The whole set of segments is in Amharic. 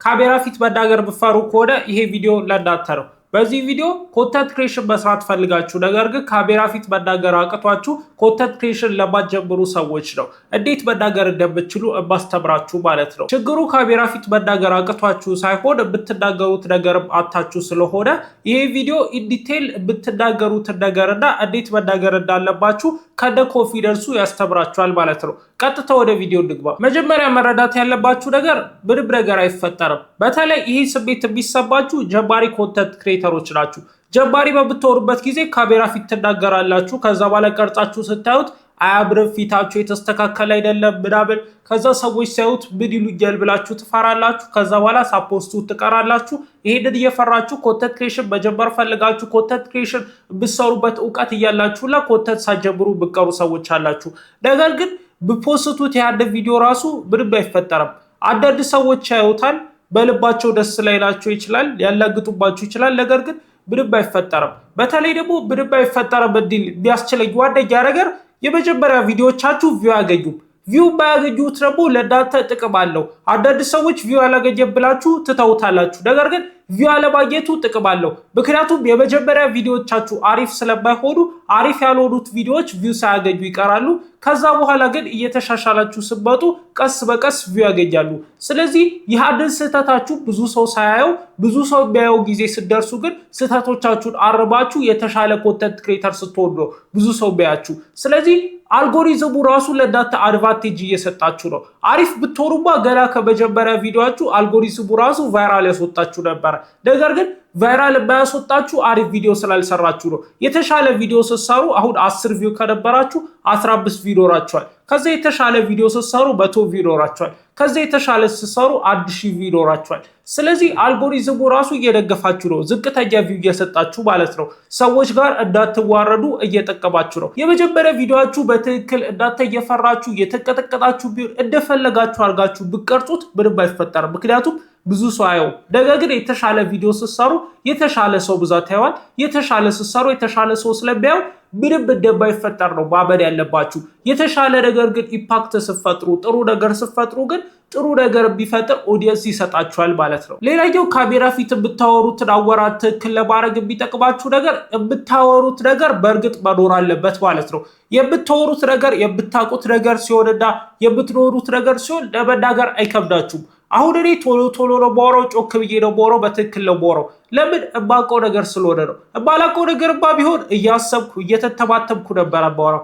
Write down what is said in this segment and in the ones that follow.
ካሜራ ፊት መናገር ብፈሩ ከሆነ ይሄ ቪዲዮ ለእናንተ ነው። በዚህ ቪዲዮ ኮንተንት ክሬሽን መስራት ፈልጋችሁ ነገር ግን ካሜራ ፊት መናገር አቅቷችሁ ኮንተንት ክሬሽን ለማትጀምሩ ሰዎች ነው እንዴት መናገር እንደምትችሉ ማስተምራችሁ ማለት ነው። ችግሩ ካሜራ ፊት መናገር አቅቷችሁ ሳይሆን የምትናገሩት ነገርም አታችሁ ስለሆነ ይሄ ቪዲዮ ኢንዲቴል የምትናገሩትን ነገርና እንዴት መናገር እንዳለባችሁ ከነ ኮንፊደንሱ ያስተምራችኋል ማለት ነው። ቀጥታ ወደ ቪዲዮ እንግባ። መጀመሪያ መረዳት ያለባችሁ ነገር ምንም ነገር አይፈጠርም። በተለይ ይሄ ስሜት የሚሰማችሁ ጀማሪ ኮንተንት ክሬተሮች ናችሁ። ጀማሪ በምትሆኑበት ጊዜ ካሜራ ፊት ትናገራላችሁ። ከዛ በኋላ ቀርጻችሁ ስታዩት አያምርም፣ ፊታችሁ የተስተካከለ አይደለም ምናምን። ከዛ ሰዎች ሲያዩት ምን ይሉኛል ብላችሁ ትፈራላችሁ። ከዛ በኋላ ሳፖስቱ ትቀራላችሁ። ይሄንን እየፈራችሁ ኮንተንት ክሬሽን መጀመር ፈልጋችሁ ኮንተንት ክሬሽን የምትሰሩበት እውቀት እያላችሁና ኮንተንት ሳትጀምሩ የምትቀሩ ሰዎች አላችሁ። ነገር ግን ብፖስቱት ያንን ቪዲዮ ራሱ ምንም አይፈጠርም። አንዳንድ ሰዎች ያዩታል፣ በልባቸው ደስ ላይላቸው ይችላል፣ ያላግጡባችሁ ይችላል። ነገር ግን ምንም አይፈጠርም። በተለይ ደግሞ ምንም አይፈጠርም እንዲል የሚያስችለኝ ዋነኛ ነገር የመጀመሪያ ቪዲዮቻችሁ ቪው አያገኙም። ቪው ባያገኙት ደግሞ ለእናንተ ጥቅም አለው። አንዳንድ ሰዎች ቪው አላገኘም ብላችሁ ትተውታላችሁ። ነገር ግን ቪው አለማግኘቱ ጥቅም አለው። ምክንያቱም የመጀመሪያ ቪዲዮቻችሁ አሪፍ ስለማይሆኑ አሪፍ ያልሆኑት ቪዲዮዎች ቪው ሳያገኙ ይቀራሉ። ከዛ በኋላ ግን እየተሻሻላችሁ ስትመጡ ቀስ በቀስ ቪው ያገኛሉ። ስለዚህ ይህንን ስህተታችሁ ብዙ ሰው ሳያየው ብዙ ሰው የሚያየው ጊዜ ስትደርሱ ግን ስህተቶቻችሁን አርማችሁ የተሻለ ኮንተንት ክሬተር ስትሆኑ ነው ብዙ ሰው የሚያያችሁ። ስለዚህ አልጎሪዝሙ ራሱ ለእናንተ አድቫንቴጅ እየሰጣችሁ ነው። አሪፍ ብትሆኑማ ገና ከመጀመሪያ ቪዲዮችሁ አልጎሪዝሙ ራሱ ቫይራል ያስወጣችሁ ነበረ። ነገር ግን ቫይራል የማያስወጣችሁ አሪፍ ቪዲዮ ስላልሰራችሁ ነው። የተሻለ ቪዲዮ ስትሰሩ አሁን 10 ቪው ከነበራችሁ 15 ቪው ይኖራችኋል። ከዛ የተሻለ ቪዲዮ ስትሰሩ 100 ቪው ይኖራችኋል። ከዛ የተሻለ ስትሰሩ 1000 ቪው ይኖራችኋል። ስለዚህ አልጎሪዝሙ ራሱ እየደገፋችሁ ነው፣ ዝቅተኛ ቪው እየሰጣችሁ ማለት ነው። ሰዎች ጋር እንዳትዋረዱ እየጠቀማችሁ ነው። የመጀመሪያ ቪዲዮአችሁ በትክክል እናንተ እየፈራችሁ እየተቀጠቀጣችሁ ቢሆን እንደፈለጋችሁ አድርጋችሁ ብትቀርጹት ምንም አይፈጠርም። ምክንያቱም ብዙ ሰው አየው። ነገር ግን የተሻለ ቪዲዮ ስትሰሩ የተሻለ ሰው ብዛት ያየዋል። የተሻለ ስትሰሩ የተሻለ ሰው ስለሚያዩ ምንም እንደማይፈጠር ነው ማመን ያለባችሁ። የተሻለ ነገር ግን ኢምፓክት ስትፈጥሩ፣ ጥሩ ነገር ስትፈጥሩ ግን ጥሩ ነገር ቢፈጥር ኦዲየንስ ይሰጣችኋል ማለት ነው። ሌላኛው ካሜራ ፊት የምታወሩትን አወራር ትክክል ለማድረግ የሚጠቅማችሁ ነገር የምታወሩት ነገር በእርግጥ መኖር አለበት ማለት ነው። የምታወሩት ነገር የምታውቁት ነገር ሲሆንና የምትኖሩት ነገር ሲሆን ለመናገር አይከብዳችሁም። አሁን እኔ ቶሎ ነው የማወራው፣ ጮክ ብዬ ነው የማወራው፣ በትክክል ነው የማወራው። ለምን? የማውቀው ነገር ስለሆነ ነው። የማላውቀው ነገርማ ቢሆን እያሰብኩ እየተተባተብኩ ነበረ የማወራው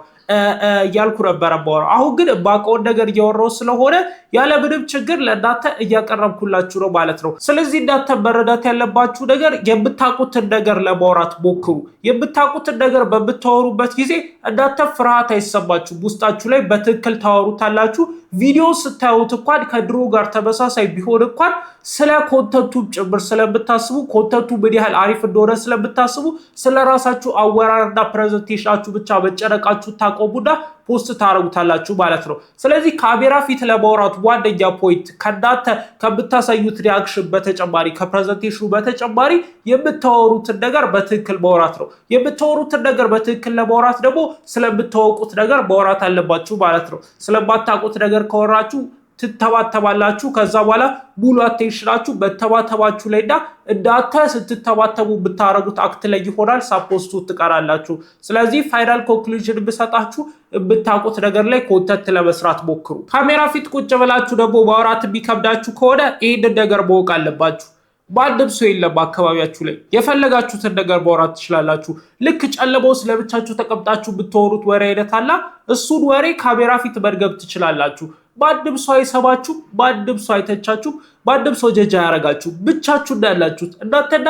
እያልኩ ነበረ የማወራው። አሁን ግን የማውቀውን ነገር እያወራው ስለሆነ ያለምንም ችግር ለእናንተ እያቀረብኩላችሁ ነው ማለት ነው። ስለዚህ እናንተ መረዳት ያለባችሁ ነገር የምታውቁትን ነገር ለማውራት ሞክሩ። የምታውቁትን ነገር በምታወሩበት ጊዜ እናንተ ፍርሃት አይሰማችሁም። ውስጣችሁ ላይ በትክክል ታወሩታላችሁ። ቪዲዮ ስታዩት እንኳን ከድሮ ጋር ተመሳሳይ ቢሆን እንኳን ስለ ኮንተንቱ ጭምር ስለምታስቡ ኮንተንቱ ምን ያህል አሪፍ እንደሆነ ስለምታስቡ ስለራሳችሁ አወራርና ፕሬዘንቴሽናችሁ ብቻ መጨነቃችሁ ታቆሙና ፖስት ታረጉታላችሁ ማለት ነው። ስለዚህ ካሜራ ፊት ለማውራት ዋነኛ ፖይንት ከእናንተ ከምታሳዩት ሪአክሽን በተጨማሪ ከፕሬዘንቴሽኑ በተጨማሪ የምታወሩትን ነገር በትክክል ማውራት ነው። የምታወሩትን ነገር በትክክል ለማውራት ደግሞ ስለምታወቁት ነገር ማውራት አለባችሁ ማለት ነው። ስለማታውቁት ነገር ካወራችሁ ትተባተባላችሁ። ከዛ በኋላ ሙሉ አቴንሽናችሁ በተባተባችሁ ላይና እንዳንተ ስትተባተቡ ብታረጉት አክት ላይ ይሆናል። ሳፖስቱ ትቀራላችሁ። ስለዚህ ፋይናል ኮንክሉዥን ብሰጣችሁ የምታውቁት ነገር ላይ ኮንተንት ለመስራት ሞክሩ። ካሜራ ፊት ቁጭ ብላችሁ ደግሞ ማውራት የሚከብዳችሁ ከሆነ ይህንን ነገር ማወቅ አለባችሁ። ማንም ሰው የለም አካባቢያችሁ ላይ። የፈለጋችሁትን ነገር ማውራት ትችላላችሁ። ልክ ጨለማው ስለብቻችሁ ተቀምጣችሁ ብትወሩት ወሬ አይነት አለ። እሱን ወሬ ካሜራ ፊት መድገም ትችላላችሁ። ማንም ሰው አይሰማችሁም፣ ማንም ሰው አይተቻችሁም፣ ማንም ሰው ጀጃ ያረጋችሁ። ብቻችሁ እንዳላችሁት እናንተና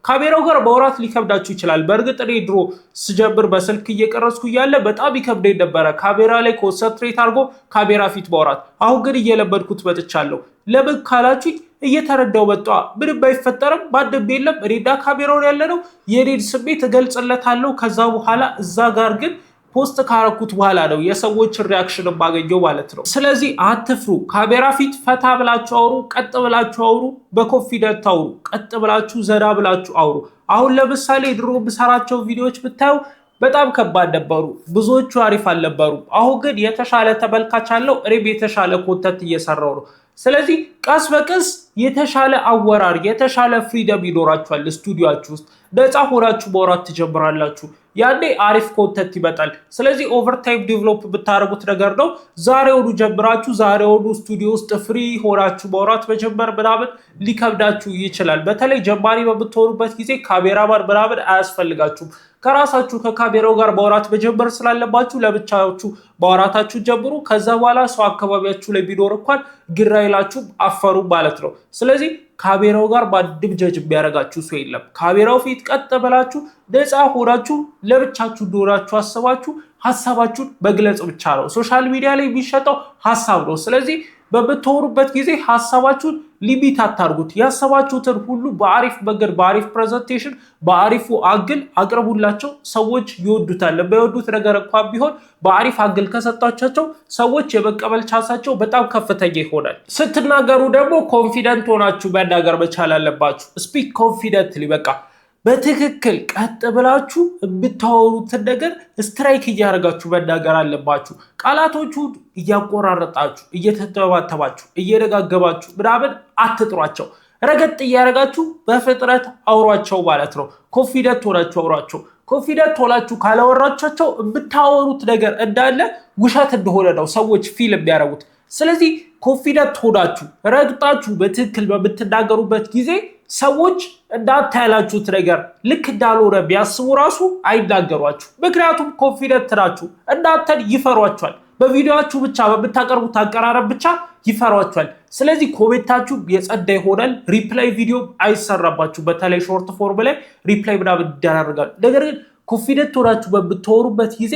ካሜራው ጋር ማውራት ሊከብዳችሁ ይችላል። በእርግጥ እኔ ድሮ ስጀምር በስልክ እየቀረጽኩ እያለ በጣም ይከብደኝ ነበረ ካሜራ ላይ ኮንሰንትሬት አድርጎ ካሜራ ፊት ማውራት። አሁን ግን እየለመድኩት መጥቻለሁ። ለምን ካላችሁኝ እየተረዳው መጣ። ምንም አይፈጠርም፣ ማንም የለም፣ እኔና ካሜራውን ያለነው። የኔን ስሜት እገልጽለታለሁ። ከዛ በኋላ እዛ ጋር ግን ፖስት ካረኩት በኋላ ነው የሰዎችን ሪአክሽን ማገኘው ማለት ነው። ስለዚህ አትፍሩ። ካሜራ ፊት ፈታ ብላችሁ አውሩ፣ ቀጥ ብላችሁ አውሩ፣ በኮንፊደንት አውሩ፣ ቀጥ ብላችሁ ዘና ብላችሁ አውሩ። አሁን ለምሳሌ ድሮ ብሰራቸው ቪዲዮዎች ብታዩ በጣም ከባድ ነበሩ። ብዙዎቹ አሪፍ አልነበሩም። አሁን ግን የተሻለ ተመልካች አለው። እኔም የተሻለ ኮንተንት እየሰራው ነው። ስለዚህ ቀስ በቀስ የተሻለ አወራር የተሻለ ፍሪደም ይኖራችኋል። ስቱዲዮአችሁ ውስጥ ነፃ ሆናችሁ ማውራት ትጀምራላችሁ። ያኔ አሪፍ ኮንተንት ይመጣል። ስለዚህ ኦቨርታይም ዴቨሎፕ ብታረጉት ነገር ነው። ዛሬውኑ ጀምራችሁ ዛሬውኑ ስቱዲዮ ውስጥ ፍሪ ሆናችሁ ማውራት መጀመር ምናምን ሊከብዳችሁ ይችላል። በተለይ ጀማሪ በምትሆኑበት ጊዜ ካሜራማን ምናምን አያስፈልጋችሁም። ከራሳችሁ ከካሜራው ጋር ማውራት መጀመር ስላለባችሁ ለብቻችሁ ማውራታችሁ ጀምሩ። ከዛ በኋላ ሰው አካባቢያችሁ ላይ ቢኖር እንኳን ግራ ይላችሁም አፈሩ ማለት ነው። ስለዚህ ካሜራው ጋር ማንም ጀጅ የሚያደርጋችሁ ሰው የለም። ካሜራው ፊት ቀጥ ብላችሁ ነፃ ሆናችሁ ለብቻችሁ እንደሆናችሁ አስባችሁ ሀሳባችሁን መግለጽ ብቻ ነው። ሶሻል ሚዲያ ላይ የሚሸጠው ሀሳብ ነው። ስለዚህ በምትወሩበት ጊዜ ሀሳባችሁን ሊሚት አታርጉት። ያሰባችሁትን ሁሉ በአሪፍ መንገድ በአሪፍ ፕሬዘንቴሽን በአሪፉ አንግል አቅርቡላቸው። ሰዎች ይወዱታል። በሚወዱት ነገር እንኳን ቢሆን በአሪፍ አንግል ከሰጣቸው ሰዎች የመቀበል ቻንሳቸው በጣም ከፍተኛ ይሆናል። ስትናገሩ ደግሞ ኮንፊደንት ሆናችሁ መናገር መቻል አለባችሁ። ስፒክ ኮንፊደንትሊ በቃ በትክክል ቀጥ ብላችሁ የምታወሩትን ነገር ስትራይክ እያደረጋችሁ መናገር አለባችሁ። ቃላቶቹን እያቆራረጣችሁ እየተተባተባችሁ እየደጋገባችሁ ምናምን አትጥሯቸው። ረገጥ እያደረጋችሁ በፍጥነት አውሯቸው ማለት ነው። ኮንፊደንት ሆናችሁ አውሯቸው። ኮንፊደንት ሆናችሁ ካላወራቻቸው የምታወሩት ነገር እንዳለ ውሸት እንደሆነ ነው ሰዎች ፊል የሚያደርጉት። ስለዚህ ኮንፊደንት ሆናችሁ ረግጣችሁ በትክክል በምትናገሩበት ጊዜ ሰዎች እንዳንተ ያላችሁት ነገር ልክ እንዳልሆነ ቢያስቡ ራሱ አይናገሯችሁ። ምክንያቱም ኮንፊደንት ናችሁ። እናንተን ይፈሯችኋል። በቪዲዮአችሁ ብቻ በምታቀርቡት አቀራረብ ብቻ ይፈሯችኋል። ስለዚህ ኮሜንታችሁ የጸዳ ይሆናል። ሪፕላይ ቪዲዮ አይሰራባችሁ። በተለይ ሾርት ፎርም ላይ ሪፕላይ ምናምን ይደራረጋል። ነገር ግን ኮንፊደንት ሆናችሁ በምታወሩበት ጊዜ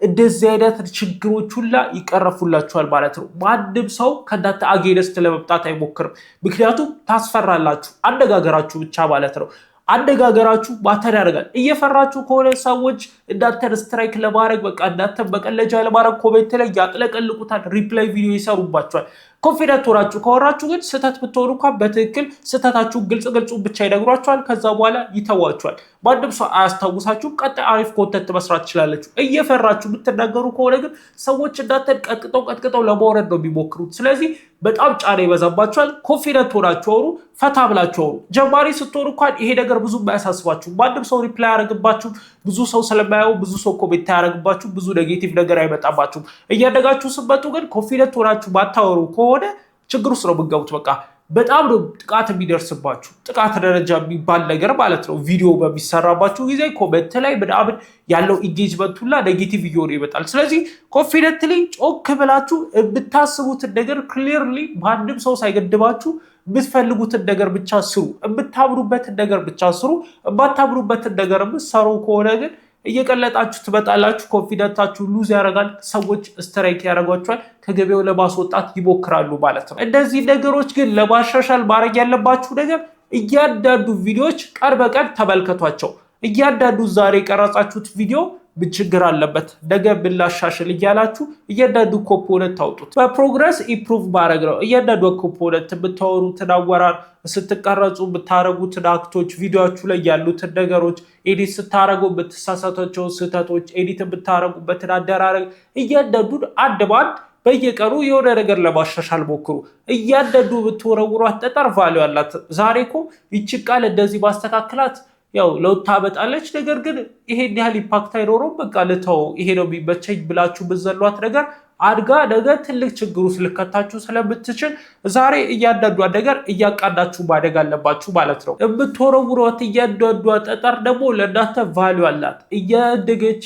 እንደዚህ አይነት ችግሮች ሁላ ይቀረፉላችኋል ማለት ነው። ማንም ሰው ከእናንተ አጌንስት ለመምጣት አይሞክርም። ምክንያቱም ታስፈራላችሁ። አነጋገራችሁ ብቻ ማለት ነው። አነጋገራችሁ ማተር ያደርጋል። እየፈራችሁ ከሆነ ሰዎች እናንተን ስትራይክ ለማድረግ በቃ እናንተን በቀለጃ ለማድረግ ኮሜንት ላይ ያጥለቀልቁታል። ሪፕላይ ቪዲዮ ይሰሩባችኋል። ኮንፊደንት ሆናችሁ ካወራችሁ ግን ስህተት ብትሆኑ እንኳን በትክክል ስህተታችሁን ግልጽ ብቻ ይነግሯችኋል። ከዛ በኋላ ይተዋችኋል። ማንም ሰው አያስታውሳችሁም። ቀጣይ አሪፍ ኮንተንት መስራት ትችላላችሁ። እየፈራችሁ የምትናገሩ ከሆነ ግን ሰዎች እናንተን ቀጥቅጠው ለማውረድ ነው የሚሞክሩት። ስለዚህ በጣም ጫና ይበዛባችኋል። ኮንፊደንት ሆናችሁ አውሩ። ፈታ ብላችሁ አውሩ። ጀማሪ ስትሆኑ እንኳን ይሄ ነገር ብዙ አያሳስባችሁ። ማንም ሰው ሪፕላይ አያደርግባችሁ። ብዙ ሰው ስለማያው ብዙ ሰው ኮሜንት አያደርግባችሁ። ብዙ ኔጌቲቭ ነገር አይመጣባችሁም። እያደጋችሁ ስትመጡ ግን ኮንፊደንት ሆናችሁ ባታወሩ ከሆነ ችግር ውስጥ ነው የምትገቡት። በቃ በጣም ነው ጥቃት የሚደርስባችሁ። ጥቃት ደረጃ የሚባል ነገር ማለት ነው። ቪዲዮ በሚሰራባችሁ ጊዜ ኮሜንት ላይ ምናምን ያለው ኢንጌጅመንት ሁላ ኔጌቲቭ እየሆነ ይመጣል። ስለዚህ ኮንፊደንትሊ ጮክ ብላችሁ የምታስቡትን ነገር ክሊርሊ ማንም ሰው ሳይገድባችሁ የምትፈልጉትን ነገር ብቻ ስሩ። የምታምኑበትን ነገር ብቻ ስሩ። የማታምኑበትን ነገር የምትሰሩ ከሆነ ግን እየቀለጣችሁ ትመጣላችሁ። ኮንፊደንታችሁ ሉዝ ያደርጋል። ሰዎች ስትራይክ ያደርጓችኋል። ከገበያው ለማስወጣት ይሞክራሉ ማለት ነው። እነዚህ ነገሮች ግን ለማሻሻል ማድረግ ያለባችሁ ነገር እያንዳንዱ ቪዲዮዎች ቀን በቀን ተመልከቷቸው። እያንዳንዱ ዛሬ የቀረጻችሁት ቪዲዮ ምን ችግር አለበት ነገ ብላሻሽል እያላችሁ እያንዳንዱ ኮምፖነንት ታውጡት። በፕሮግረስ ኢምፕሩቭ ማድረግ ነው። እያንዳንዱ ኮምፖነንት የምታወሩትን አወራር፣ ስትቀረጹ የምታረጉትን አክቶች፣ ቪዲዮችሁ ላይ ያሉትን ነገሮች፣ ኤዲት ስታረጉ የምትሳሳቷቸውን ስህተቶች፣ ኤዲት የምታረጉበትን አደራረግ እያንዳንዱን አንድ በአንድ በየቀኑ የሆነ ነገር ለማሻሻል ሞክሩ። እያንዳንዱ የምትወረውሯት ጠጠር ቫልዩ አላት። ዛሬ እኮ ይቺ ቃል እንደዚህ ማስተካከላት ያው ለውጥ ታመጣለች። ነገር ግን ይሄን ያህል ኢምፓክት አይኖረውም። በቃ ልተው ይሄ ነው የሚመቸኝ ብላችሁ ብዘሏት ነገር አድጋ ነገ ትልቅ ችግር ውስጥ ልከታችሁ ስለምትችል ዛሬ እያንዳንዷ ነገር እያቃዳችሁ ማደግ አለባችሁ ማለት ነው። የምትወረውሯት እያንዳንዷ ጠጠር ደግሞ ለእናንተ ቫልዩ አላት። እያደገች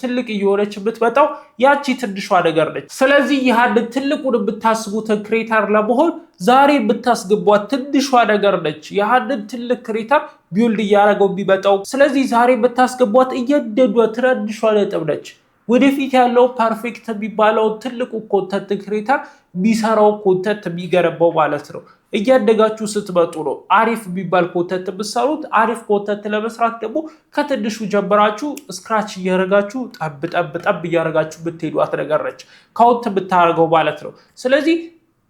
ትልቅ እየሆነች የምትመጣው ያቺ ትንሿ ነገር ነች። ስለዚህ ያንን ትልቁን የምታስቡትን ክሬተር ለመሆን ዛሬ የምታስገቧት ትንሿ ነገር ነች ያንን ትልቅ ክሬተር ቢውልድ እያደረገው የሚመጣው። ስለዚህ ዛሬ የምታስገቧት እያንዳንዷ ትንሿ ነጥብ ነች ወደፊት ያለው ፐርፌክት የሚባለው ትልቁ ኮንተንት ክሬተር የሚሰራው ኮንተንት የሚገነባው ማለት ነው። እያደጋችሁ ስትመጡ ነው አሪፍ የሚባል ኮንተንት የምትሰሩት። አሪፍ ኮንተንት ለመስራት ደግሞ ከትንሹ ጀምራችሁ ስክራች እያደረጋችሁ ጠብ እያደረጋችሁ ብትሄዷት ነገር ነች ካውንት የምታደርገው ማለት ነው። ስለዚህ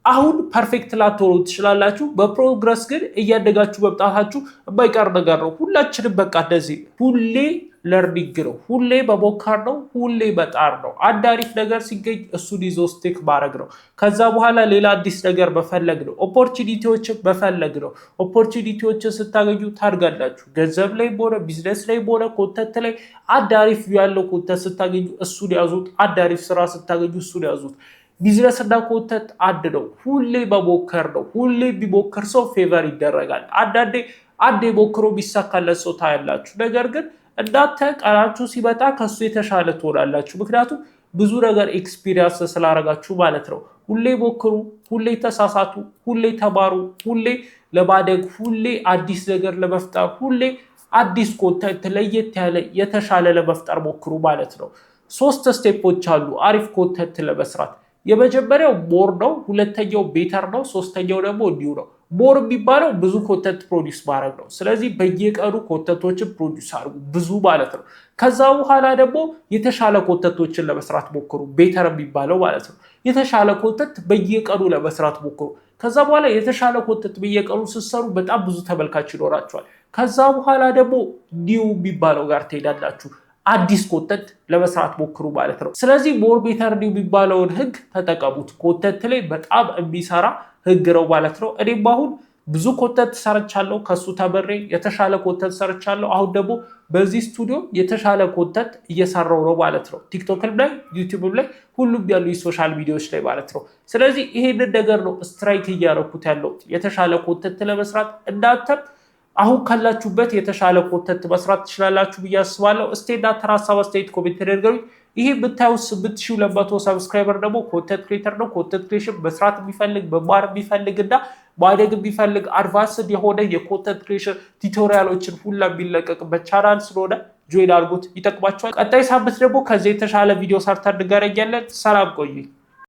አሁን ፐርፌክት ላትሆኑ ትችላላችሁ። በፕሮግረስ ግን እያደጋችሁ መምጣታችሁ የማይቀር ነገር ነው። ሁላችንም በቃ እንደዚህ ሁሌ ለርኒንግ ነው። ሁሌ በሞከር ነው፣ ሁሌ በጣር ነው። አንድ አሪፍ ነገር ሲገኝ እሱን ይዞ ስቲክ ማድረግ ነው። ከዛ በኋላ ሌላ አዲስ ነገር መፈለግ ነው። ኦፖርቹኒቲዎችን መፈለግ ነው። ኦፖርቹኒቲዎችን ስታገኙ ታድጋላችሁ። ገንዘብ ላይ ሆነ ቢዝነስ ላይ ሆነ ኮንተንት ላይ አንድ አሪፍ ያለው ኮንተንት ስታገኙ እሱን ያዙት። አንድ አሪፍ ስራ ስታገኙ እሱን ያዙት። ቢዝነስ እና ኮንተንት አንድ ነው። ሁሌ መሞከር ነው። ሁሌ ቢሞክር ሰው ፌቨር ይደረጋል። አንዴ ሞክሮ ቢሳካለት ሰው ታያላችሁ። ነገር ግን እናንተ ቀናችሁ ሲመጣ ከሱ የተሻለ ትሆናላችሁ። ምክንያቱም ብዙ ነገር ኤክስፒሪየንስ ስላደረጋችሁ ማለት ነው። ሁሌ ሞክሩ፣ ሁሌ ተሳሳቱ፣ ሁሌ ተማሩ፣ ሁሌ ለማደግ፣ ሁሌ አዲስ ነገር ለመፍጠር፣ ሁሌ አዲስ ኮንተንት ለየት ያለ የተሻለ ለመፍጠር ሞክሩ ማለት ነው። 3 ስቴፖች አሉ አሪፍ ኮንተንት ለመስራት። የመጀመሪያው ሞር ነው፣ ሁለተኛው ቤተር ነው፣ ሶስተኛው ደግሞ ኒው ነው። ሞር የሚባለው ብዙ ኮንተንት ፕሮዲውስ ማድረግ ነው። ስለዚህ በየቀኑ ኮንተንቶችን ፕሮዲውስ አድርጉ፣ ብዙ ማለት ነው። ከዛ በኋላ ደግሞ የተሻለ ኮንተንቶችን ለመስራት ሞክሩ፣ ቤተር የሚባለው ማለት ነው። የተሻለ ኮንተንት በየቀኑ ለመስራት ሞክሩ። ከዛ በኋላ የተሻለ ኮንተንት በየቀኑ ስትሰሩ በጣም ብዙ ተመልካች ይኖራችኋል። ከዛ በኋላ ደግሞ ኒው የሚባለው ጋር ትሄዳላችሁ። አዲስ ኮንተንት ለመስራት ሞክሩ ማለት ነው። ስለዚህ ሞር ቤተር ኒው የሚባለውን ህግ ተጠቀሙት። ኮንተንት ላይ በጣም የሚሰራ ህግ ነው ማለት ነው። እኔም አሁን ብዙ ኮንተንት ሰርቻለሁ፣ ከሱ ተመሬ የተሻለ ኮንተንት ሰርቻለሁ። አሁን ደግሞ በዚህ ስቱዲዮ የተሻለ ኮንተንት እየሰራው ነው ማለት ነው። ቲክቶክም ላይ ዩቲዩብም ላይ ሁሉም ያሉ የሶሻል ሚዲያዎች ላይ ማለት ነው። ስለዚህ ይሄንን ነገር ነው ስትራይክ እያደረኩት ያለው የተሻለ ኮንተንት ለመስራት። እናንተም አሁን ካላችሁበት የተሻለ ኮንተንት መስራት ትችላላችሁ ብዬ አስባለሁ። እስቲ እናንተ ሀሳብ አስተያየት ኮሜንት አድርጉኝ። ይሄ የምታዩት 8200 ሰብስክራይበር ደግሞ ኮንተንት ክሬተር ነው። ኮንተንት ክሬሽን መስራት የሚፈልግ መማር የሚፈልግ እና ማደግ የሚፈልግ አድቫንስድ የሆነ የኮንተንት ክሬሽን ቱቶሪያሎችን ሁላ የሚለቀቅበት ቻናል ስለሆነ ጆይን አድርጉት፣ ይጠቅማችኋል። ቀጣይ ሳምንት ደግሞ ከዚህ የተሻለ ቪዲዮ ሰርተን እንገናኛለን። ሰላም ቆዩኝ።